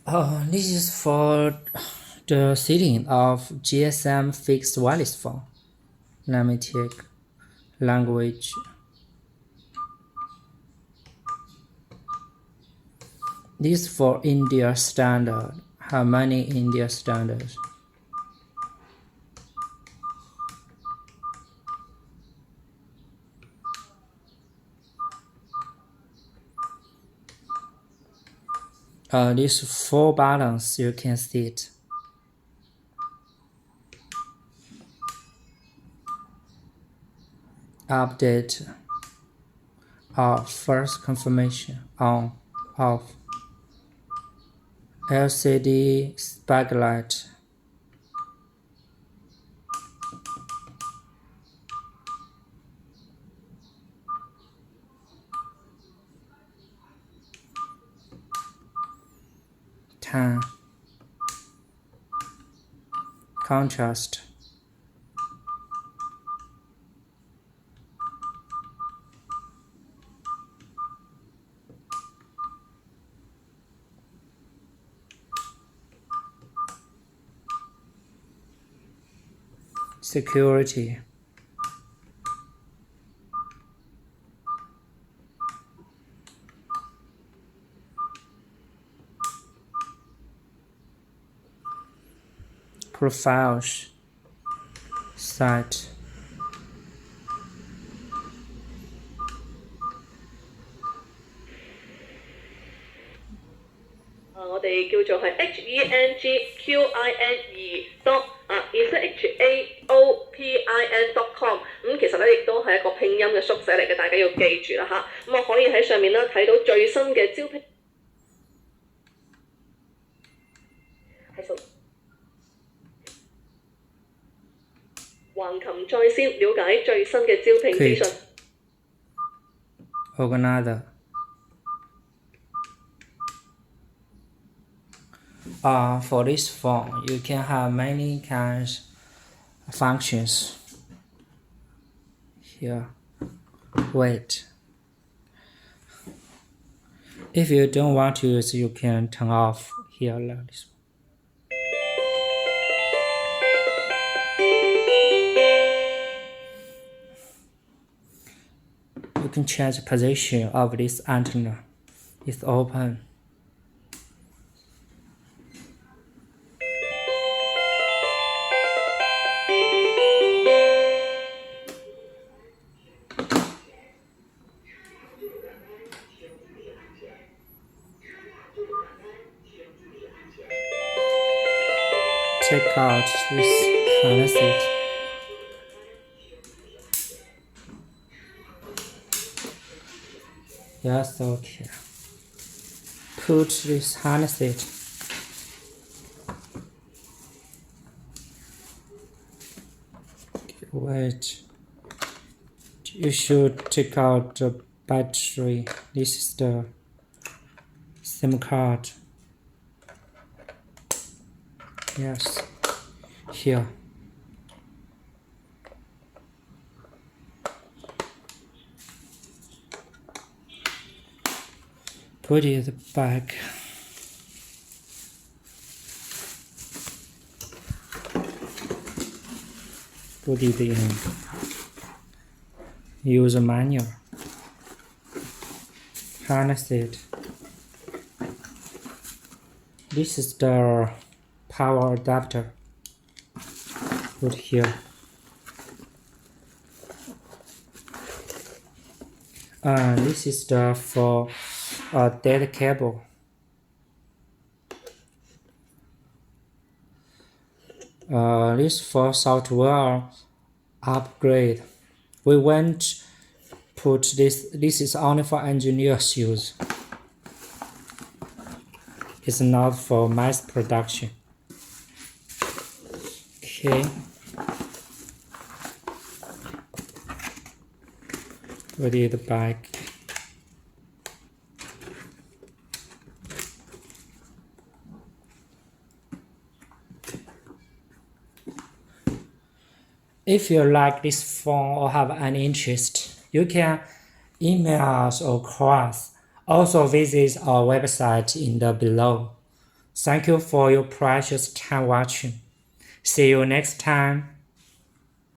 This is for the setting of GSM fixed wireless phone. Let me take language. This is for India standard. How many India standards? These 4 buttons you can see it. Update, off, first confirmation, on, off, LCD backlight, tan, contrast, security, profiles, site,我哋叫做係 HENGQINE.ECHAOPIN.com 咁其實咧亦都係一個拼音嘅縮寫嚟嘅，大家要記住啦嚇。咁我可以喺上面咧睇到最新嘅招聘，係數橫琴在線了解最新嘅招聘資訊。Organizer. For this phone, you can have many kinds of functions. Here, wait. If you don't want to use, you can turn off here like this. You can change the position of this antenna. It's open. Take out this harness. Yes, okay. Put this harness it. Wait. You should take out the battery. This is the SIM card. Yes, here. Put it back. Put it in. Use a manual. Harness it. This is the power adapter. Put here. This is the for data cable. This for software upgrade. We won't put this. This is only for engineers use. It's not for mass production. Okay. Put it back. If you like this phone or have any interest, you can email us or call us. Also visit our website in the below. Thank you for your precious time watching. See you next time.